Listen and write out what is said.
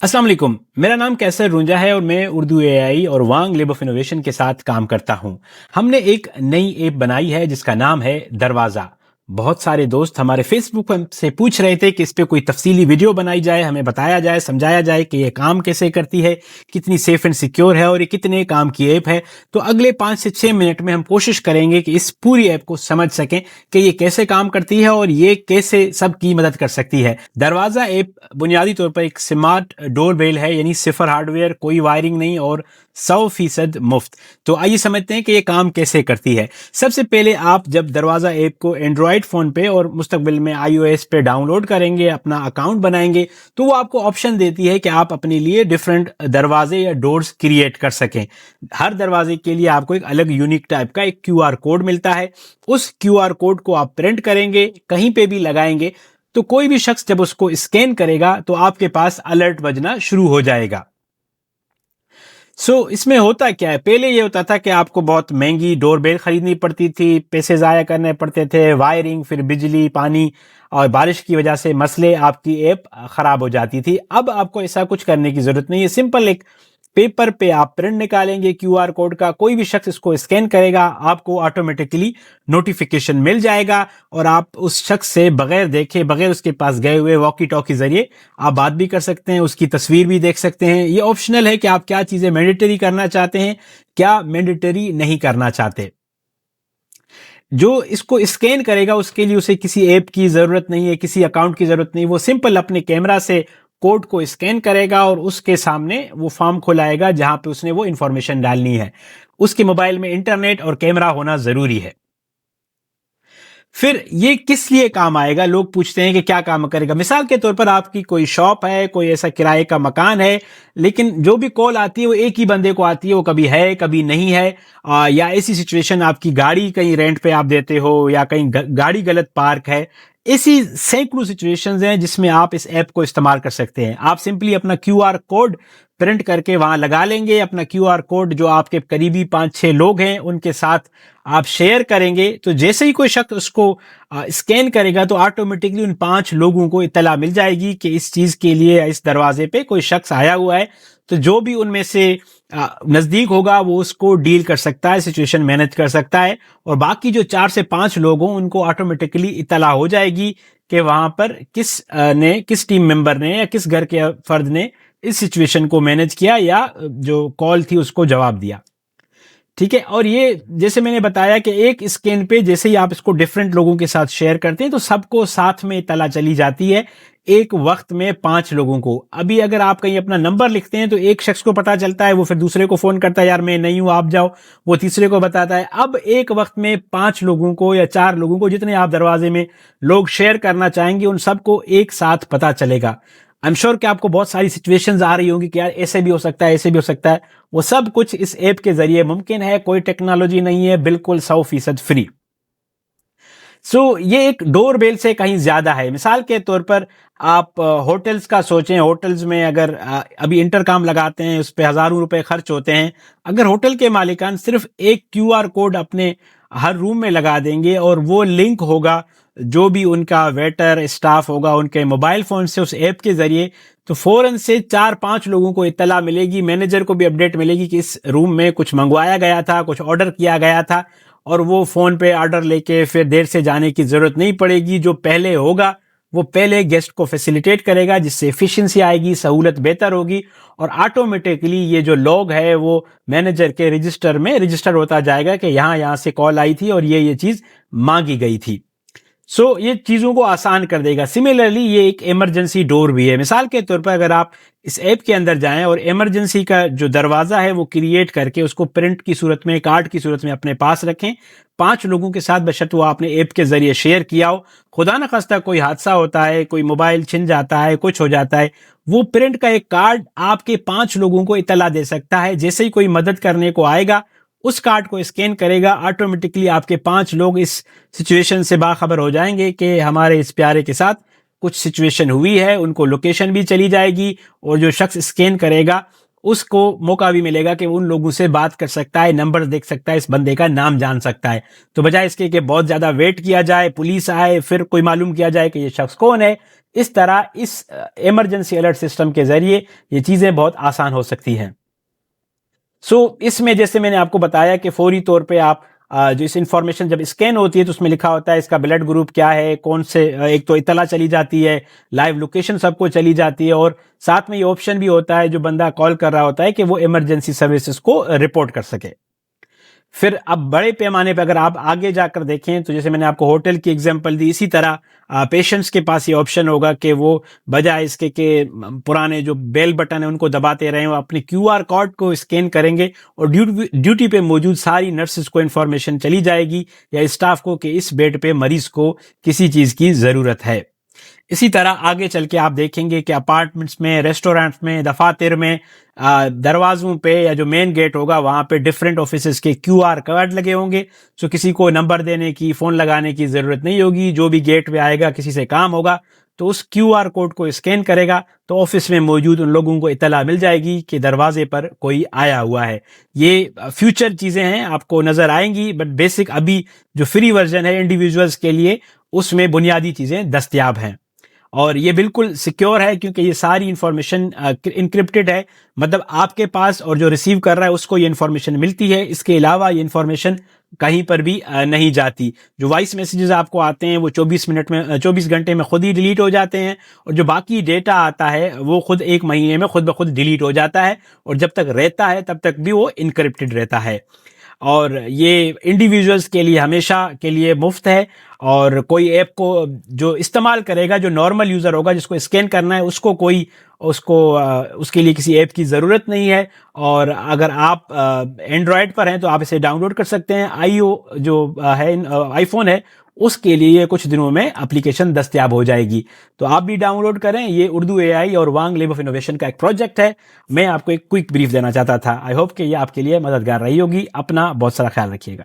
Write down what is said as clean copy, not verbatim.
السلام علیکم، میرا نام کیسر رونجا ہے اور میں اردو اے آئی اور وانگ لیب آف انوویشن کے ساتھ کام کرتا ہوں۔ ہم نے ایک نئی ایپ بنائی ہے جس کا نام ہے دروازہ۔ بہت سارے دوست ہمارے فیس بک سے پوچھ رہے تھے کہ اس پہ کوئی تفصیلی ویڈیو بنائی جائے، ہمیں بتایا جائے، سمجھایا جائے کہ یہ کام کیسے کرتی ہے، کتنی سیف اینڈ سیکیور ہے اور یہ کتنے کام کی ایپ ہے۔ تو اگلے 5 سے 6 منٹ میں ہم کوشش کریں گے کہ اس پوری ایپ کو سمجھ سکیں کہ یہ کیسے کام کرتی ہے اور یہ کیسے سب کی مدد کر سکتی ہے۔ دروازہ ایپ بنیادی طور پر ایک سمارٹ ڈور بیل ہے، یعنی صفر ہارڈ ویئر، کوئی وائرنگ نہیں اور 100% مفت۔ تو آئیے سمجھتے ہیں کہ یہ کام کیسے کرتی ہے۔ سب سے پہلے آپ جب دروازہ ایپ کو اینڈرائڈ فون پہ اور مستقبل میں آئی او ایس پہ ڈاؤن لوڈ کریں گے، اپنا اکاؤنٹ بنائیں گے، تو وہ آپ کو آپشن دیتی ہے کہ آپ اپنے لیے ڈیفرنٹ دروازے یا ڈورز کریٹ کر سکیں۔ ہر دروازے کے لیے آپ کو ایک الگ یونیک ٹائپ کا ایک کیو آر کوڈ ملتا ہے۔ اس کیو آر کوڈ کو آپ پرنٹ کریں گے، کہیں پہ بھی لگائیں گے، تو کوئی بھی شخص جب اس کو اسکین کرے گا تو آپ کے پاس الرٹ بجنا شروع ہو جائے گا۔ اس میں ہوتا کیا ہے؟ پہلے یہ ہوتا تھا کہ آپ کو بہت مہنگی ڈور بیل خریدنی پڑتی تھی، پیسے ضائع کرنے پڑتے تھے، وائرنگ، پھر بجلی، پانی اور بارش کی وجہ سے مسئلے، آپ کی ایپ خراب ہو جاتی تھی۔ اب آپ کو ایسا کچھ کرنے کی ضرورت نہیں ہے۔ سمپل ایک پیپر پہ آپ پرنٹ نکالیں گے کیو آر کوڈ کا، کوئی بھی شخص اس کو اسکین کرے گا، آپ کو آٹومیٹکلی نوٹیفیکیشن مل جائے گا اور آپ اس شخص سے بغیر دیکھے، بغیر اس کے پاس گئے ہوئے واکی ٹاکی ذریعے آپ بات بھی کر سکتے ہیں، اس کی تصویر بھی دیکھ سکتے ہیں۔ یہ آپشنل ہے کہ آپ کیا چیزیں مینڈیٹری کرنا چاہتے ہیں، کیا مینڈیٹری نہیں کرنا چاہتے۔ جو اس کو اسکین کرے گا اس کے لیے اسے کسی ایپ کی ضرورت نہیں ہے، کسی اکاؤنٹ کی ضرورت نہیں، وہ سمپل اپنے کیمرہ سے کوڈ کو اسکین کرے گا اور اس کے سامنے وہ فارم کھلائے گا جہاں پہ اس نے وہ انفارمیشن ڈالنی ہے۔ اس کے موبائل میں انٹرنیٹ اور کیمرہ ہونا ضروری ہے۔ پھر یہ کس لیے کام آئے گا؟ لوگ پوچھتے ہیں کہ کیا کام کرے گا۔ مثال کے طور پر آپ کی کوئی شاپ ہے، کوئی ایسا کرائے کا مکان ہے، لیکن جو بھی کال آتی ہے وہ ایک ہی بندے کو آتی ہے، وہ کبھی ہے کبھی نہیں ہے، یا ایسی سچویشن آپ کی گاڑی کہیں رینٹ پہ آپ دیتے ہو یا کہیں گاڑی غلط پارک ہے، ایسی سینکڑوں سچویشنز ہیں جس میں آپ اس ایپ کو استعمال کر سکتے ہیں۔ آپ سمپلی اپنا کیو آر کوڈ پرنٹ کر کے وہاں لگا لیں گے، اپنا کیو آر کوڈ جو آپ کے قریبی 5-6 لوگ ہیں ان کے ساتھ آپ شیئر کریں گے، تو جیسے ہی کوئی شخص اس کو اسکین کرے گا تو آٹومیٹکلی ان 5 لوگوں کو اطلاع مل جائے گی کہ اس چیز کے لیے اس دروازے پہ کوئی شخص آیا ہوا ہے۔ تو جو بھی ان میں سے نزدیک ہوگا وہ اس کو ڈیل کر سکتا ہے، سچویشن مینج کر سکتا ہے، اور باقی جو 4 سے 5 لوگ ہوں ان کو آٹومیٹکلی اطلاع ہو جائے گی کہ وہاں پر کس ٹیم ممبر نے یا کس گھر کے فرد نے اس سچویشن کو مینج کیا یا جو کال تھی اس کو جواب دیا۔ ٹھیک ہے، اور یہ جیسے میں نے بتایا کہ ایک اسکین پہ جیسے ہی آپ اس کو ڈیفرنٹ لوگوں کے ساتھ شیئر کرتے ہیں تو سب کو ساتھ میں اطلاع چلی جاتی ہے، ایک وقت میں 5 لوگوں کو۔ ابھی اگر آپ کہیں اپنا نمبر لکھتے ہیں تو ایک شخص کو پتا چلتا ہے، وہ پھر دوسرے کو فون کرتا ہے، یار میں نہیں ہوں آپ جاؤ، وہ تیسرے کو بتاتا ہے۔ اب ایک وقت میں 5 لوگوں کو یا 4 لوگوں کو، جتنے آپ دروازے میں لوگ شیئر کرنا چاہیں گے ان سب کو ایک ساتھ پتا چلے گا۔ I'm sure کہ آپ کو بہت ساری سچویشنز آ رہی ہوں گی کہ یار ایسے بھی ہو سکتا ہے، ایسے بھی ہو سکتا ہے، وہ سب کچھ اس ایپ کے ذریعے ممکن ہے، کوئی ٹیکنالوجی نہیں ہے، بالکل 100% فری۔ یہ ایک ڈور بیل سے کہیں زیادہ ہے۔ مثال کے طور پر آپ ہوٹلز کا سوچیں، ہوٹلز میں اگر ابھی انٹر کام لگاتے ہیں، اس پہ ہزاروں روپے خرچ ہوتے ہیں، اگر ہوٹل کے مالکان صرف ایک کیو آر کوڈ اپنے ہر روم میں لگا دیں گے اور وہ لنک ہوگا جو بھی ان کا ویٹر اسٹاف ہوگا ان کے موبائل فون سے اس ایپ کے ذریعے، تو فوراً سے 4-5 لوگوں کو اطلاع ملے گی، مینیجر کو بھی اپڈیٹ ملے گی کہ اس روم میں کچھ منگوایا گیا تھا، کچھ آرڈر کیا گیا تھا، اور وہ فون پہ آرڈر لے کے پھر دیر سے جانے کی ضرورت نہیں پڑے گی۔ جو پہلے ہوگا وہ پہلے گیسٹ کو فیسیلیٹیٹ کرے گا، جس سے ایفیشنسی آئے گی، سہولت بہتر ہوگی، اور آٹومیٹکلی یہ جو لوگ ہے وہ مینیجر کے رجسٹر میں رجسٹر ہوتا جائے گا کہ یہاں سے کال آئی تھی اور یہ چیز مانگی گئی تھی۔ یہ چیزوں کو آسان کر دے گا۔ سملرلی یہ ایک ایمرجنسی ڈور بھی ہے۔ مثال کے طور پر اگر آپ اس ایپ کے اندر جائیں اور ایمرجنسی کا جو دروازہ ہے وہ کریٹ کر کے اس کو پرنٹ کی صورت میں، کارڈ کی صورت میں اپنے پاس رکھیں، 5 لوگوں کے ساتھ، بشرط وہ آپ نے ایپ کے ذریعے شیئر کیا ہو، خدا نخواستہ کوئی حادثہ ہوتا ہے، کوئی موبائل چھن جاتا ہے، کچھ ہو جاتا ہے، وہ پرنٹ کا ایک کارڈ آپ کے 5 لوگوں کو اطلاع دے سکتا ہے۔ جیسے ہی کوئی مدد کرنے کو آئے گا اس کارڈ کو اسکین کرے گا، آٹومیٹکلی آپ کے 5 لوگ اس سچویشن سے باخبر ہو جائیں گے کہ ہمارے اس پیارے کے ساتھ کچھ سچویشن ہوئی ہے، ان کو لوکیشن بھی چلی جائے گی، اور جو شخص اسکین کرے گا اس کو موقع بھی ملے گا کہ وہ ان لوگوں سے بات کر سکتا ہے، نمبر دیکھ سکتا ہے، اس بندے کا نام جان سکتا ہے۔ تو بجائے اس کے کہ بہت زیادہ ویٹ کیا جائے، پولیس آئے، پھر کوئی معلوم کیا جائے کہ یہ شخص کون ہے، اس طرح اس ایمرجنسی الرٹ سسٹم کے ذریعے یہ چیزیں بہت آسان ہو سکتی ہیں. اس میں جیسے میں نے آپ کو بتایا کہ فوری طور پہ آپ جو اس انفارمیشن جب اسکین ہوتی ہے تو اس میں لکھا ہوتا ہے اس کا بلڈ گروپ کیا ہے، کون سے، ایک تو اطلاع چلی جاتی ہے، لائیو لوکیشن سب کو چلی جاتی ہے، اور ساتھ میں یہ آپشن بھی ہوتا ہے جو بندہ کال کر رہا ہوتا ہے کہ وہ ایمرجنسی سروسز کو رپورٹ کر سکے. پھر اب بڑے پیمانے پہ اگر آپ آگے جا کر دیکھیں تو جیسے میں نے آپ کو ہوٹل کی ایگزامپل دی، اسی طرح پیشنٹس کے پاس یہ آپشن ہوگا کہ وہ بجائے اس کے کہ پرانے جو بیل بٹن ہیں ان کو دباتے رہیں، وہ اپنے کیو آر کوڈ کو اسکین کریں گے اور ڈیوٹی پہ موجود ساری نرسز کو انفارمیشن چلی جائے گی یا اسٹاف کو کہ اس بیڈ پہ مریض کو کسی چیز کی ضرورت ہے. اسی طرح آگے چل کے آپ دیکھیں گے کہ اپارٹمنٹس میں، ریسٹورینٹس میں، دفاتر میں دروازوں پہ یا جو مین گیٹ ہوگا وہاں پہ ڈفرینٹ آفیسز کے کیو آر کارڈ لگے ہوں گے. کسی کو نمبر دینے کی، فون لگانے کی ضرورت نہیں ہوگی. جو بھی گیٹ پہ آئے گا، کسی سے کام ہوگا تو اس کیو آر کوڈ کو اسکین کرے گا تو آفس میں موجود ان لوگوں کو اطلاع مل جائے گی کہ دروازے پر کوئی آیا ہوا ہے. یہ فیوچر چیزیں ہیں، آپ کو نظر آئیں گی، بٹ بیسک ابھی جو فری ورژن ہے انڈیویجولز کے لیے اس میں بنیادی چیزیں دستیاب ہیں اور یہ بالکل سیکیور ہے کیونکہ یہ ساری انفارمیشن انکرپٹڈ ہے. مطلب آپ کے پاس اور جو ریسیو کر رہا ہے اس کو یہ انفارمیشن ملتی ہے، اس کے علاوہ یہ انفارمیشن کہیں پر بھی نہیں جاتی. جو وائس میسیجز آپ کو آتے ہیں وہ 24 گھنٹے میں خود ہی ڈیلیٹ ہو جاتے ہیں، اور جو باقی ڈیٹا آتا ہے وہ خود 1 مہینے میں خود بخود ڈیلیٹ ہو جاتا ہے، اور جب تک رہتا ہے تب تک بھی وہ انکرپٹڈ رہتا ہے. اور یہ انڈیویجولز کے لیے ہمیشہ کے لیے مفت ہے، اور کوئی ایپ کو جو استعمال کرے گا، جو نارمل یوزر ہوگا جس کو اسکین کرنا ہے، اس کے لیے کسی ایپ کی ضرورت نہیں ہے. اور اگر آپ اینڈرائڈ پر ہیں تو آپ اسے ڈاؤن لوڈ کر سکتے ہیں. جو ہے آئی فون ہے اس کے لیے کچھ دنوں میں اپلیکیشن دستیاب ہو جائے گی، تو آپ بھی ڈاؤن لوڈ کریں. یہ اردو اے آئی اور وانگ لیب آف انوویشن کا ایک پروجیکٹ ہے. میں آپ کو ایک کوئک بریف دینا چاہتا تھا. آئی ہوپ کہ یہ آپ کے لیے مددگار رہی ہوگی. اپنا بہت سارا خیال رکھیے گا.